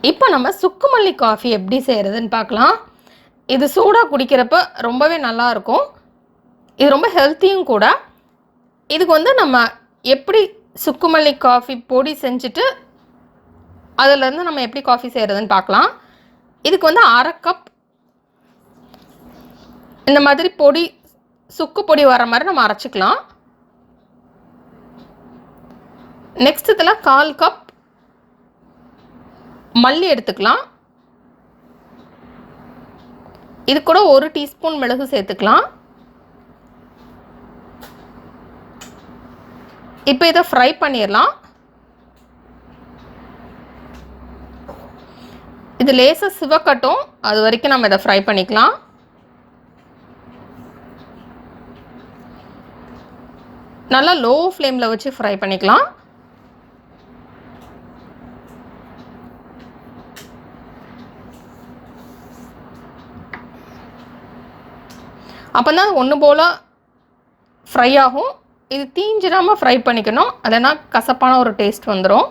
இப்போ நம்ம சுக்கு மல்லி காஃபி எப்படி செய்கிறதுன்னு பார்க்கலாம். இது சூடாக குடிக்கிறப்ப ரொம்பவே நல்லாயிருக்கும். இது ரொம்ப ஹெல்த்தியும் கூட. இதுக்கு வந்து நம்ம எப்படி சுக்கு மல்லி காஃபி பொடி செஞ்சுட்டு அதிலேருந்து நம்ம எப்படி காஃபி செய்கிறதுன்னு பார்க்கலாம். இதுக்கு வந்து 1/2 கப் இந்த மாதிரி பொடி, சுக்கு பொடி வர மாதிரி நம்ம அரைச்சிக்கலாம். நெக்ஸ்ட் இதில் 1/4 கப் மல்லி எடுத்துக்கலாம். இது கூட 1 டீஸ்பூன் மிளகு சேர்த்துக்கலாம். இப்போ இதை ஃப்ரை பண்ணிடலாம். இது லேசாக சிவக்கட்டும், அது வரைக்கும் நம்ம இதை ஃப்ரை பண்ணிக்கலாம். நல்லா லோ ஃப்ளேமில் வச்சு ஃப்ரை பண்ணிக்கலாம். அப்போ தான் ஒன்று போல் ஃப்ரை ஆகும். இது தீஞ்சிடாமல் ஃப்ரை பண்ணிக்கணும், இல்லைன்னா கசப்பான ஒரு டேஸ்ட் வந்துடும்.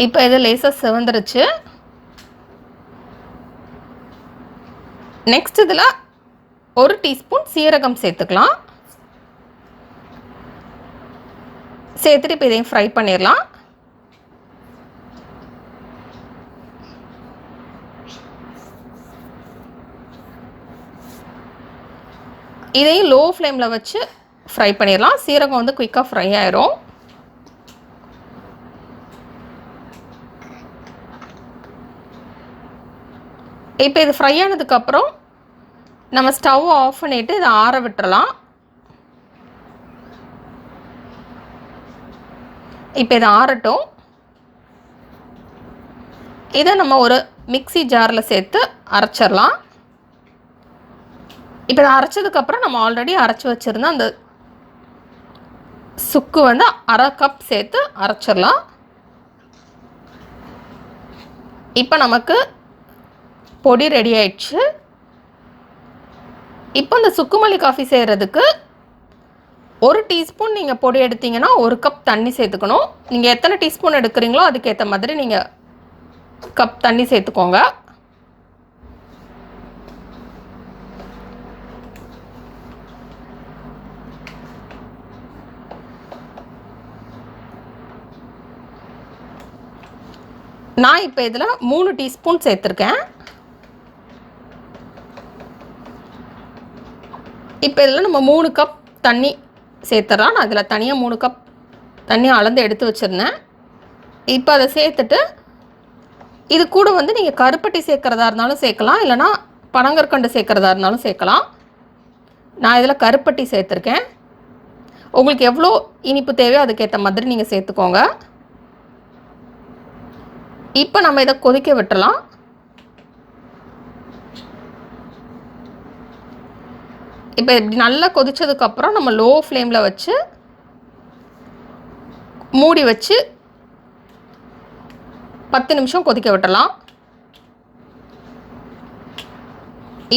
இப்போ இது லேசாக சிவந்துருச்சு. நெக்ஸ்ட் இதில் 1 டீஸ்பூன் சீரகம் சேர்த்துக்கலாம். சேர்த்துட்டு இப்போ இதையும் ஃப்ரை பண்ணிடலாம். இதையும் லோ ஃப்ளேமில் வச்சு ஃப்ரை பண்ணிடலாம். சீரகம் வந்து குயிக்காக ஃப்ரை ஆயிரும். இப்போ இது ஃப்ரை ஆனதுக்கப்புறம் நம்ம ஸ்டவ் ஆஃப் பண்ணிவிட்டு இதை ஆற விட்டுறலாம். இப்போ இதை ஆறட்டும். இதை நம்ம ஒரு மிக்ஸி ஜாரில் சேர்த்து அரைச்சிடலாம். இப்போ இதை அரைச்சதுக்கப்புறம் நம்ம ஆல்ரெடி அரைச்சி வச்சுருந்த அந்த சுக்கு வந்து 1/2 கப் சேர்த்து அரைச்சிடலாம். இப்போ நமக்கு பொடி ரெடி ஆயிடுச்சு. இப்போ இந்த சுக்கு மல்லி காஃபி செய்கிறதுக்கு 1 டீஸ்பூன் நீங்கள் பொடி எடுத்தீங்கன்னா 1 கப் தண்ணி சேர்த்துக்கணும். நீங்கள் எத்தனை டீஸ்பூன் எடுக்கிறீங்களோ அதுக்கேற்ற மாதிரி நீங்கள் கப் தண்ணி சேர்த்துக்கோங்க. நான் இப்போ இதில் 3 டீஸ்பூன் சேர்த்துருக்கேன். இப்போ இதில் நம்ம 3 கப் தண்ணி சேர்த்துடலாம். நான் இதில் தனியாக 3 கப் தண்ணி அளந்து எடுத்து வச்சுருந்தேன். இப்போ அதை சேர்த்துட்டு இது கூட வந்து நீங்கள் கருப்பட்டி சேர்க்குறதா இருந்தாலும் சேர்க்கலாம், இல்லைனா பனங்கற்கண்டு சேர்க்குறதா இருந்தாலும் சேர்க்கலாம். நான் இதில் கருப்பட்டி சேர்த்துருக்கேன். உங்களுக்கு எவ்வளோ இனிப்பு தேவையோ அதுக்கேற்ற மாதிரி நீங்கள் சேர்த்துக்கோங்க. இப்போ நம்ம இதை கொதிக்க விட்டுறலாம். இப்போ இப்படி நல்லா கொதிச்சதுக்கப்புறம் நம்ம லோ ஃப்ளேமில் வச்சு மூடி வச்சு 10 நிமிஷம் கொதிக்க விட்டுறலாம்.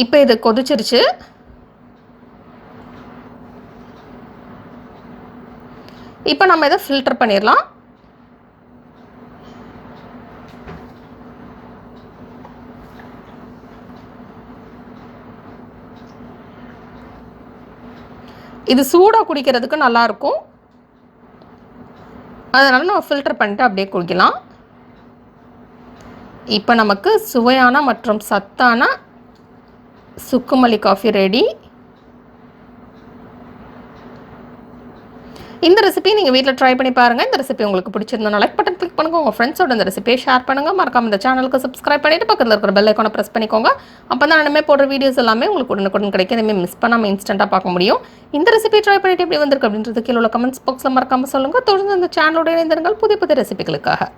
இப்போ இது கொதிச்சிருச்சு. இப்போ நம்ம இதை ஃபில்டர் பண்ணிடலாம். இது சூடாக குடிக்கிறதுக்கு நல்லாயிருக்கும். அதனால் நம்ம ஃபில்டர் பண்ணிட்டு அப்படியே குடிக்கலாம். இப்போ நமக்கு சுவையான மற்றும் சத்தான சுக்கு மல்லி காஃபி ரெடி. இந்த ரெசிபி நீங்கள் வீட்டில் ட்ரை பண்ணி பாருங்கள். இந்த ரெசிபி உங்களுக்கு பிடிச்சிருந்தா லைக் பட்டன் கிளிக் பண்ணுங்கள். உங்கள் ஃப்ரெண்ட்ஸோட இந்த ரெசிபியை ஷேர் பண்ணுங்கள். மறக்காம இந்த சேனலுக்கு சப்ஸ்கிரைப் பண்ணிவிட்டு பக்கத்தில் இருக்கிற பெல் ஐக்கானை ப்ரெஸ் பண்ணிக்கோங்க. அப்போ தான் நம்ம போடுற வீடியோஸ் எல்லாமே உங்களுக்கு உடனுக்குடன் கிடைக்கும். இனிமேல் மிஸ் பண்ணாமல் இன்ஸ்டண்ட்டாக பார்க்க முடியும். இந்த ரெசிபி ட்ரை பண்ணிவிட்டு எப்படி வந்திருக்கு அப்படின்றது கீழே உள்ள கமெண்ட்ஸ் பாக்ஸில் மறக்காமல் சொல்லுங்கள். தொடர்ந்து இந்த சேனலோட இணைந்திருங்கள் புதிய புதிய ரெசிபிகளுக்காக.